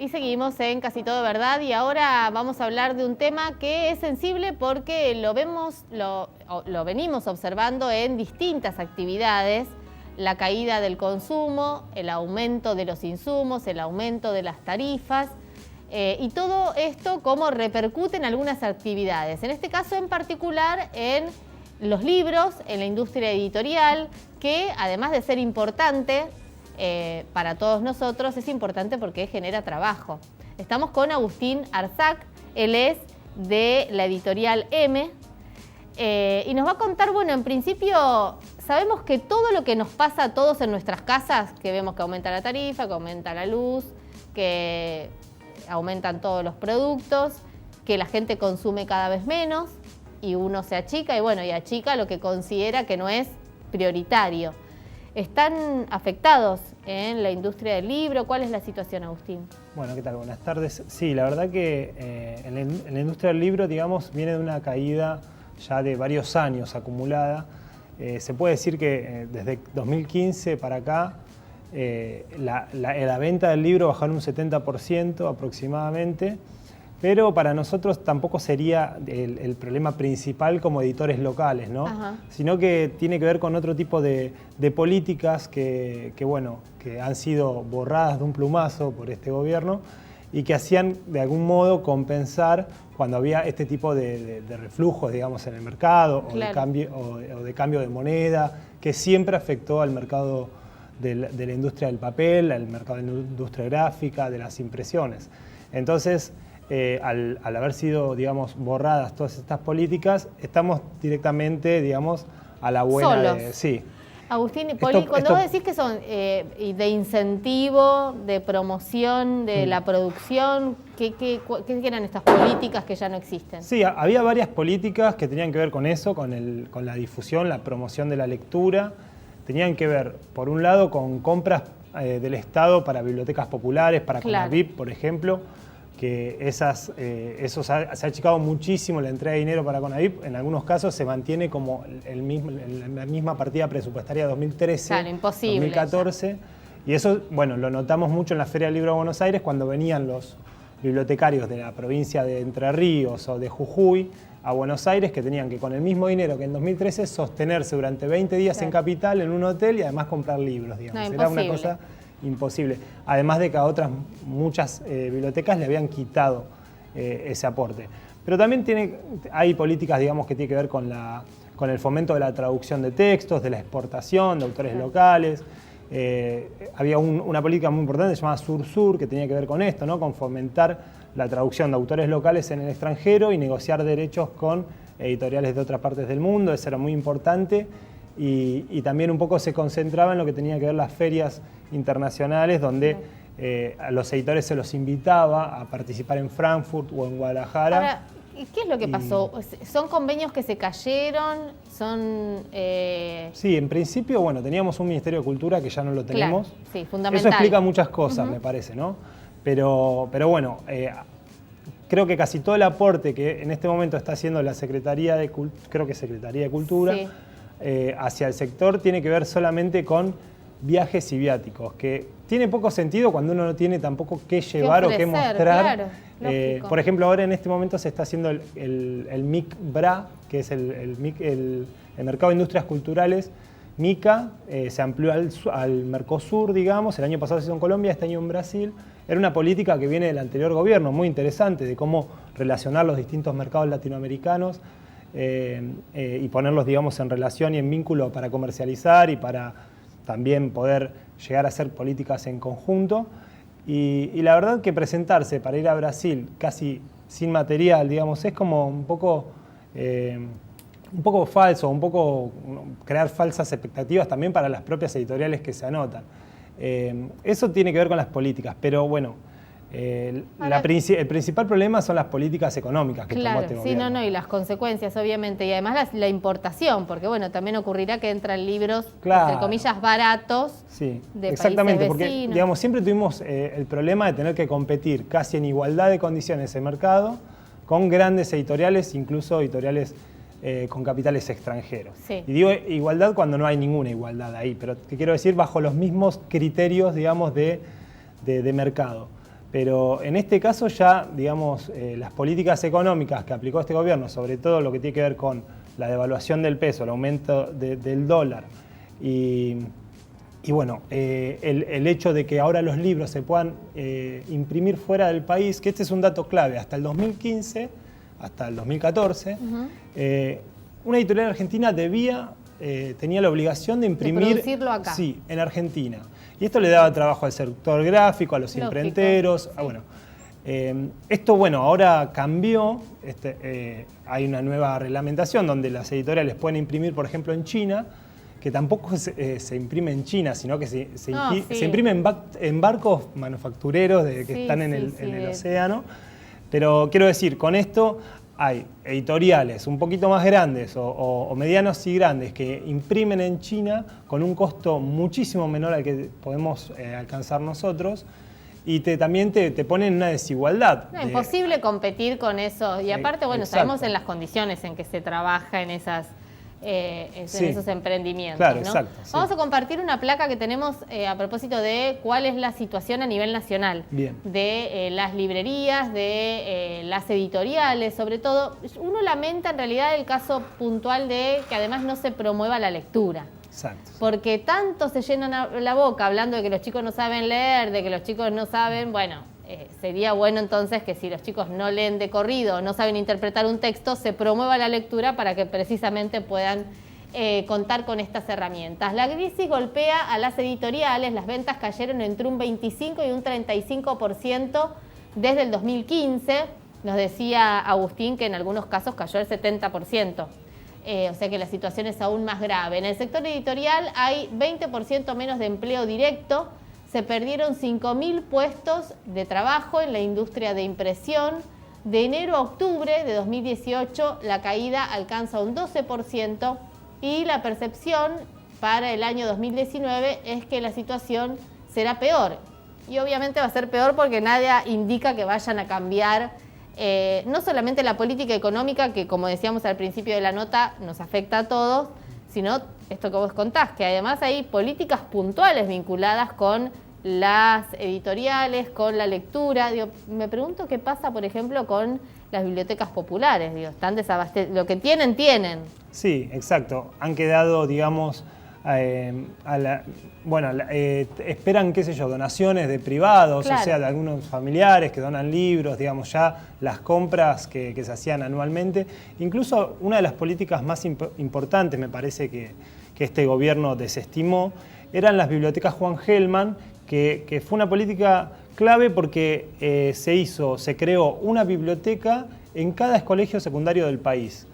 Y seguimos en Casi Todo Verdad y ahora vamos a hablar de un tema que es sensible porque lo venimos observando en distintas actividades, la caída del consumo, el aumento de los insumos, el aumento de las tarifas y todo esto cómo repercute en algunas actividades. En este caso en particular en los libros, en la industria editorial, que además de ser importante, para todos nosotros es importante porque genera trabajo. Estamos con Agustín Arzac, él es de la editorial M y nos va a contar, bueno, en principio sabemos que todo lo que nos pasa a todos en nuestras casas, que vemos que aumenta la tarifa, que aumenta la luz, que aumentan todos los productos, que la gente consume cada vez menos y uno se achica y bueno, y achica lo que considera que no es prioritario. ¿Están afectados en la industria del libro? ¿Cuál es la situación, Agustín? Bueno, ¿qué tal? Buenas tardes. Sí, la verdad que en la industria del libro, digamos, viene de una caída ya de varios años acumulada. Se puede decir que desde 2015 para acá la venta del libro bajaron un 70% aproximadamente, pero para nosotros tampoco sería el problema principal como editores locales, ¿no? Sino que tiene que ver con otro tipo de políticas que han sido borradas de un plumazo por este gobierno y que hacían de algún modo compensar cuando había este tipo de reflujos, digamos, en el mercado, claro, o de cambio de moneda, que siempre afectó al mercado de la industria del papel, al mercado de la industria gráfica, de las impresiones. Entonces, al haber sido, digamos, borradas todas estas políticas, estamos directamente, digamos, a la buena solos. Sí. Agustín, cuando vos decís que son de incentivo, de promoción de la producción, ¿qué eran estas políticas que ya no existen? Sí, había varias políticas que tenían que ver con eso, con la difusión, la promoción de la lectura. Tenían que ver, por un lado, con compras del Estado para bibliotecas populares, para claro, CONAVIP, por ejemplo, que eso se ha achicado muchísimo la entrega de dinero para CONAVIP. En algunos casos se mantiene como la misma partida presupuestaria de 2013, claro, imposible, 2014. Ya. Y eso, bueno, lo notamos mucho en la Feria del Libro de Buenos Aires cuando venían los bibliotecarios de la provincia de Entre Ríos o de Jujuy a Buenos Aires, que tenían que con el mismo dinero que en 2013 sostenerse durante 20 días, claro, en Capital, en un hotel y además comprar libros, digamos. No, era una cosa imposible. Además de que a otras muchas bibliotecas le habían quitado ese aporte. Pero también hay políticas, digamos, que tienen que ver con el fomento de la traducción de textos, de la exportación de autores locales. Había una política muy importante llamada Sur-Sur que tenía que ver con esto, ¿no? Con fomentar la traducción de autores locales en el extranjero y negociar derechos con editoriales de otras partes del mundo. Eso era muy importante. Y también un poco se concentraba en lo que tenía que ver las ferias internacionales, donde a los editores se los invitaba a participar en Frankfurt o en Guadalajara. Ahora, ¿qué es lo que pasó? ¿Son convenios que se cayeron? Sí, en principio, bueno, teníamos un Ministerio de Cultura que ya no lo tenemos. Claro, sí, fundamental. Eso explica muchas cosas, me parece, ¿no? Pero bueno, creo que casi todo el aporte que en este momento está haciendo la Secretaría de Cultura, sí, hacia el sector tiene que ver solamente con viajes y viáticos, que tiene poco sentido cuando uno no tiene tampoco qué llevar o qué mostrar. Claro, por ejemplo, ahora en este momento se está haciendo el MIC-BRA, que es el Mercado de Industrias Culturales. MICA se amplió al Mercosur, digamos, el año pasado se hizo en Colombia, este año en Brasil. Era una política que viene del anterior gobierno, muy interesante, de cómo relacionar los distintos mercados latinoamericanos y ponerlos, digamos, en relación y en vínculo para comercializar y para también poder llegar a hacer políticas en conjunto. Y la verdad que presentarse para ir a Brasil casi sin material, digamos, es como un poco falso, un poco crear falsas expectativas también para las propias editoriales que se anotan. Eso tiene que ver con las políticas, pero bueno, el principal problema son las políticas económicas que tomó este gobierno. Y las consecuencias, obviamente, y además la importación, porque bueno, también ocurrirá que entran libros, entre comillas, baratos, de exactamente, países vecinos. Porque digamos, siempre tuvimos el problema de tener que competir casi en igualdad de condiciones en mercado con grandes editoriales, incluso editoriales con capitales extranjeros. Sí. Y digo igualdad cuando no hay ninguna igualdad ahí, pero que quiero decir bajo los mismos criterios, digamos, de mercado. Pero en este caso ya, digamos, las políticas económicas que aplicó este gobierno, sobre todo lo que tiene que ver con la devaluación del peso, el aumento del dólar y bueno, el hecho de que ahora los libros se puedan imprimir fuera del país, que este es un dato clave, hasta el 2015, hasta el 2014, una editorial argentina tenía la obligación de imprimir... De producirlo acá. Sí, en Argentina. Y esto le daba trabajo al sector gráfico, a los imprenteros. Sí. Bueno, esto, bueno, ahora cambió. Hay una nueva reglamentación donde las editoriales pueden imprimir, por ejemplo, en China, que tampoco se imprime en China, sino que se imprime en barcos manufactureros que están en el océano. Pero quiero decir, con esto hay editoriales un poquito más grandes o medianos y grandes que imprimen en China con un costo muchísimo menor al que podemos alcanzar nosotros y también te ponen en una desigualdad. No, imposible competir con eso. Y aparte, bueno, sabemos en las condiciones en que se trabaja en esos emprendimientos. Claro, ¿no? exacto. Sí. Vamos a compartir una placa que tenemos a propósito de cuál es la situación a nivel nacional. Bien. De las librerías, de las editoriales, sobre todo. Uno lamenta en realidad el caso puntual de que además no se promueva la lectura. Exacto. Porque tanto se llenan la boca hablando de que los chicos no saben leer, de que los chicos no saben, bueno, sería bueno entonces que si los chicos no leen de corrido, no saben interpretar un texto, se promueva la lectura para que precisamente puedan contar con estas herramientas. La crisis golpea a las editoriales, las ventas cayeron entre un 25 y un 35% desde el 2015, nos decía Agustín que en algunos casos cayó el 70%. O sea que la situación es aún más grave. En el sector editorial hay 20% menos de empleo directo, se perdieron 5.000 puestos de trabajo en la industria de impresión. De enero a octubre de 2018 la caída alcanza un 12% y la percepción para el año 2019 es que la situación será peor. Y obviamente va a ser peor porque nada indica que vayan a cambiar no solamente la política económica, que como decíamos al principio de la nota nos afecta a todos, sino esto que vos contás, que además hay políticas puntuales vinculadas con las editoriales, con la lectura. Digo, me pregunto qué pasa, por ejemplo, con las bibliotecas populares. Digo, están lo que tienen. Sí, exacto. Han quedado, digamos, esperan, qué sé yo, donaciones de privados, claro. O sea, de algunos familiares que donan libros, digamos, ya las compras que se hacían anualmente. Incluso una de las políticas más importantes, me parece, que este gobierno desestimó, eran las bibliotecas Juan Gelman, que fue una política clave porque se creó una biblioteca en cada colegio secundario del país.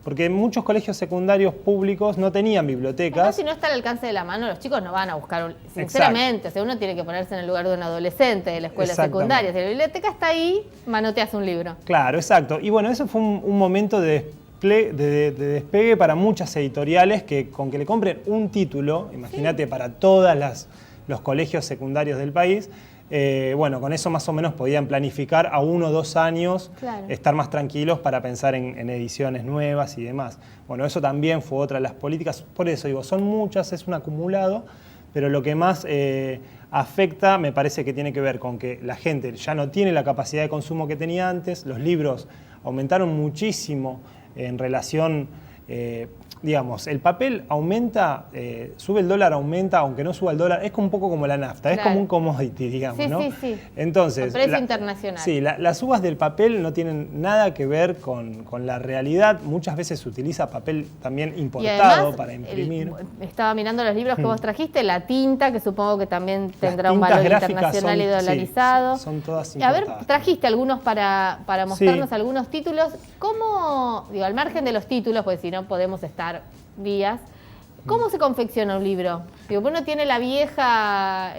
Porque muchos colegios secundarios públicos no tenían bibliotecas. Además, si no está al alcance de la mano, los chicos no van a buscar, sinceramente. O sea, uno tiene que ponerse en el lugar de un adolescente de la escuela secundaria. Si la biblioteca está ahí, manoteas un libro. Claro, exacto. Y bueno, eso fue un momento de despegue para muchas editoriales que con que le compren un título, imagínate, para todos los colegios secundarios del país, bueno, con eso más o menos podían planificar a 1 o 2 años, claro, estar más tranquilos para pensar en ediciones nuevas y demás. Bueno, eso también fue otra de las políticas, por eso digo, son muchas, es un acumulado, pero lo que más afecta me parece que tiene que ver con que la gente ya no tiene la capacidad de consumo que tenía antes, los libros aumentaron muchísimo en relación, digamos, el papel aumenta, sube el dólar, aumenta, aunque no suba el dólar, es un poco como la nafta, claro, es como un commodity, digamos, sí, ¿no? Sí. Entonces, el precio internacional. Sí, las subas del papel no tienen nada que ver con la realidad, muchas veces se utiliza papel también importado además, para imprimir. Estaba mirando los libros que vos trajiste, la tinta, que supongo que también tendrá un valor internacional y dolarizado. Sí, son todas importadas. A ver, trajiste algunos para mostrarnos algunos títulos. ¿Cómo, digo, al margen de los títulos, porque si no podemos estar días, ¿cómo se confecciona un libro? Digo, uno tiene la vieja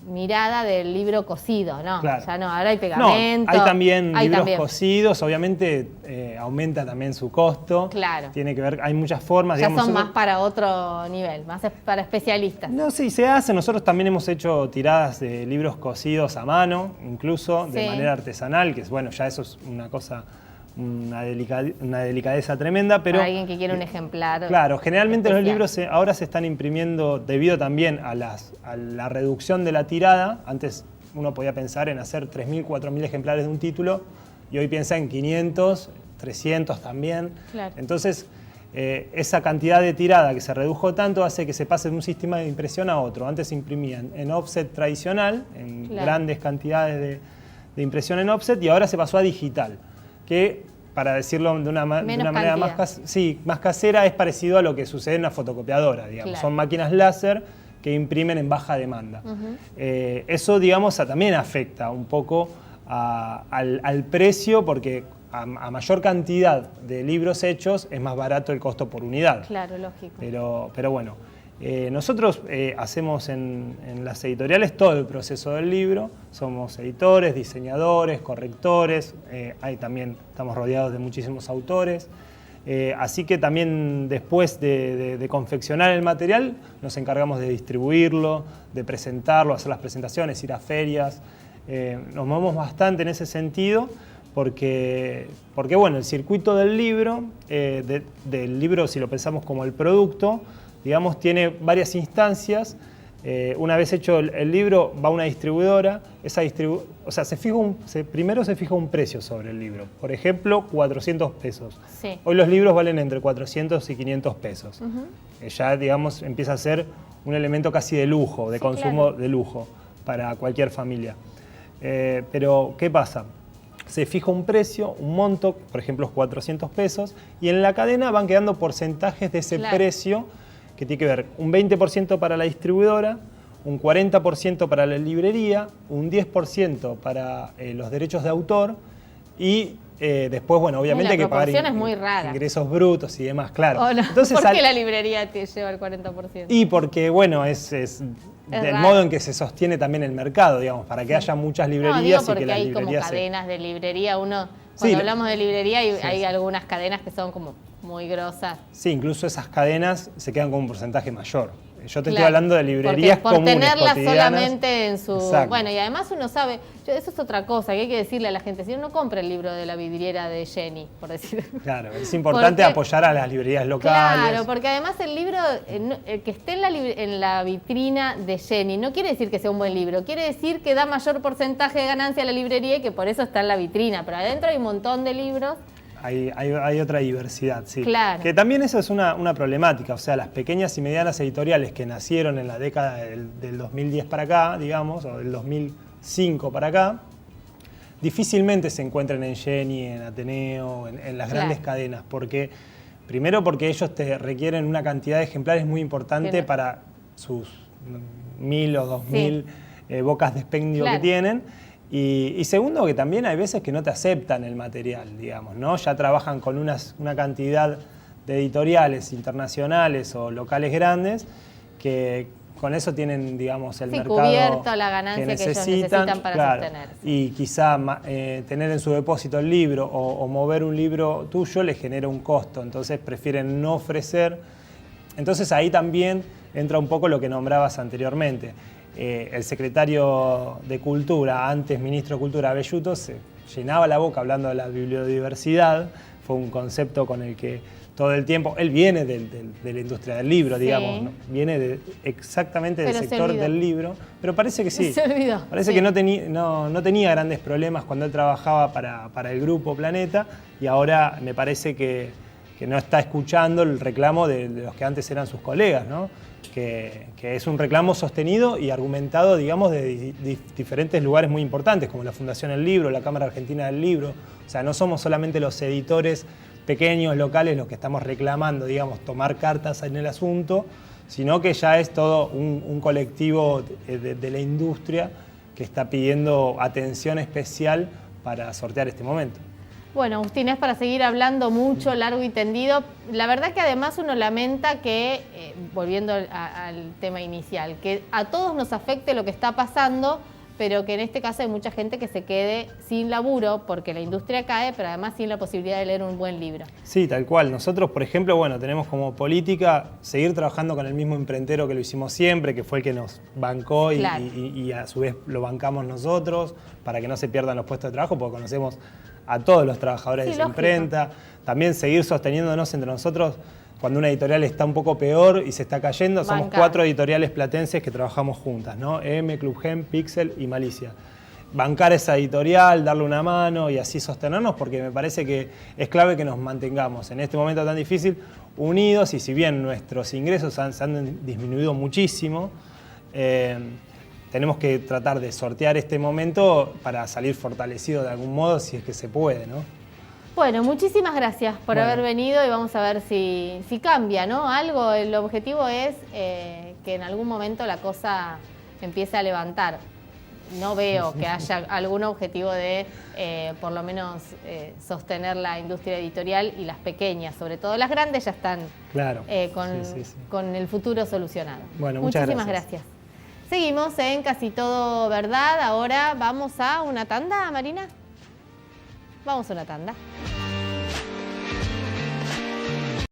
mirada del libro cosido, ¿no? Claro. Ya no, ahora hay pegamento. No, hay también libros cosidos, obviamente aumenta también su costo. Claro. Tiene que ver, hay muchas formas. Ya digamos, son más para otro nivel, más para especialistas. No, sí, se hace. Nosotros también hemos hecho tiradas de libros cosidos a mano, incluso de manera artesanal, que es, bueno, ya eso es una cosa, una delicadeza tremenda, pero... Para alguien que quiere un ejemplar. Claro, generalmente especial. Los libros ahora se están imprimiendo debido también a la reducción de la tirada. Antes uno podía pensar en hacer 3.000, 4.000 ejemplares de un título y hoy piensa en 500, 300 también. Claro. Entonces, esa cantidad de tirada que se redujo tanto hace que se pase de un sistema de impresión a otro. Antes se imprimían en offset tradicional, en grandes cantidades de impresión en offset, y ahora se pasó a digital, que, para decirlo de una manera más casera, es parecido a lo que sucede en una fotocopiadora, digamos. Son máquinas láser que imprimen en baja demanda. Eso, digamos, también afecta un poco al precio, porque a mayor cantidad de libros hechos es más barato el costo por unidad. Claro, lógico. Pero bueno, nosotros hacemos en las editoriales todo el proceso del libro. Somos editores, diseñadores, correctores. Ahí también estamos rodeados de muchísimos autores. Así que también después de confeccionar el material nos encargamos de distribuirlo, de presentarlo, hacer las presentaciones, ir a ferias. Nos movemos bastante en ese sentido. Porque bueno, el circuito del libro, si lo pensamos como el producto, digamos, tiene varias instancias. Una vez hecho el libro, va a una distribuidora. Primero se fija un precio sobre el libro. Por ejemplo, 400 pesos. Sí. Hoy los libros valen entre 400 y 500 pesos. Ya, digamos, empieza a ser un elemento casi de lujo, de consumo de lujo para cualquier familia. Pero, ¿qué pasa? Se fija un precio, un monto, por ejemplo, 400 pesos, y en la cadena van quedando porcentajes de ese precio, que tiene que ver un 20% para la distribuidora, un 40% para la librería, un 10% para los derechos de autor, y después, bueno, obviamente hay que pagar es muy rara. Ingresos brutos y demás, claro. Oh, no. Entonces, ¿Por qué la librería te lleva el 40%? Y porque, bueno, es del modo en que se sostiene también el mercado, digamos, para que haya muchas librerías y que las librerías... porque hay como cadenas de librería. Cuando hablamos de librería hay algunas cadenas que son como muy grosas. Sí, incluso esas cadenas se quedan con un porcentaje mayor. Yo te estoy hablando de librerías por comunes, tenerlas cotidianas. solamente en su... Exacto. Bueno, y además uno sabe... Eso es otra cosa que hay que decirle a la gente. Si uno no compra el libro de la vidriera de Jenny, por decirlo. Claro, es importante apoyar a las librerías locales. Claro, porque además el libro que esté en la vitrina de Jenny no quiere decir que sea un buen libro. Quiere decir que da mayor porcentaje de ganancia a la librería y que por eso está en la vitrina. Pero adentro hay un montón de libros. Hay otra diversidad, sí. Claro. Que también eso es una problemática. O sea, las pequeñas y medianas editoriales que nacieron en la década del 2010 para acá, digamos, o del 2005 para acá, difícilmente se encuentran en Jenny, en Ateneo, en las grandes cadenas. Primero porque ellos te requieren una cantidad de ejemplares muy importante para sus 1.000 o 2.000 bocas de expendio que tienen. Y segundo, que también hay veces que no te aceptan el material, digamos, ¿no? Ya trabajan con una cantidad de editoriales internacionales o locales grandes que con eso tienen, digamos, el mercado cubierto la ganancia que ellos necesitan para sostener. Y quizá tener en su depósito el libro o mover un libro tuyo les genera un costo, entonces prefieren no ofrecer. Entonces ahí también entra un poco lo que nombrabas anteriormente. El secretario de Cultura, antes ministro de Cultura, Abelluto, se llenaba la boca hablando de la bibliodiversidad. Fue un concepto con el que todo el tiempo... Él viene de la industria del libro, digamos, ¿no? Viene exactamente del sector del libro, pero parece que sí. Se olvidó. Parece que no tenía grandes problemas cuando él trabajaba para el grupo Planeta, y ahora me parece que no está escuchando el reclamo de los que antes eran sus colegas, ¿no? Que es un reclamo sostenido y argumentado, digamos, de diferentes lugares muy importantes, como la Fundación del Libro, la Cámara Argentina del Libro. O sea, no somos solamente los editores pequeños, locales, los que estamos reclamando, digamos, tomar cartas en el asunto, sino que ya es todo un colectivo de la industria que está pidiendo atención especial para sortear este momento. Bueno, Agustín, es para seguir hablando mucho, largo y tendido. La verdad que además uno lamenta que, volviendo al tema inicial, que a todos nos afecte lo que está pasando, pero que en este caso hay mucha gente que se quede sin laburo porque la industria cae, pero además sin la posibilidad de leer un buen libro. Sí, tal cual. Nosotros, por ejemplo, bueno, tenemos como política seguir trabajando con el mismo imprentero que lo hicimos siempre, que fue el que nos bancó y a su vez lo bancamos nosotros, para que no se pierdan los puestos de trabajo, porque conocemos a todos los trabajadores de esa imprenta. También seguir sosteniéndonos entre nosotros cuando una editorial está un poco peor y se está cayendo, somos Bancar. 4 editoriales platenses que trabajamos juntas, ¿no? EM, Club Gem, Pixel y Malicia. Bancar esa editorial, darle una mano y así sostenernos, porque me parece que es clave que nos mantengamos en este momento tan difícil unidos, y si bien nuestros ingresos se han disminuido muchísimo, tenemos que tratar de sortear este momento para salir fortalecidos de algún modo, si es que se puede, ¿no? Bueno, muchísimas gracias por Bueno. haber venido y vamos a ver si cambia, ¿no? Algo, el objetivo es que en algún momento la cosa empiece a levantar. No veo que haya algún objetivo de, por lo menos, sostener la industria editorial y las pequeñas, sobre todo. Las grandes ya están Claro. Sí. con el futuro solucionado. Bueno, muchas Muchísimas gracias. Seguimos en Casi Todo Verdad. Ahora vamos a una tanda, Marina. Vamos a una tanda.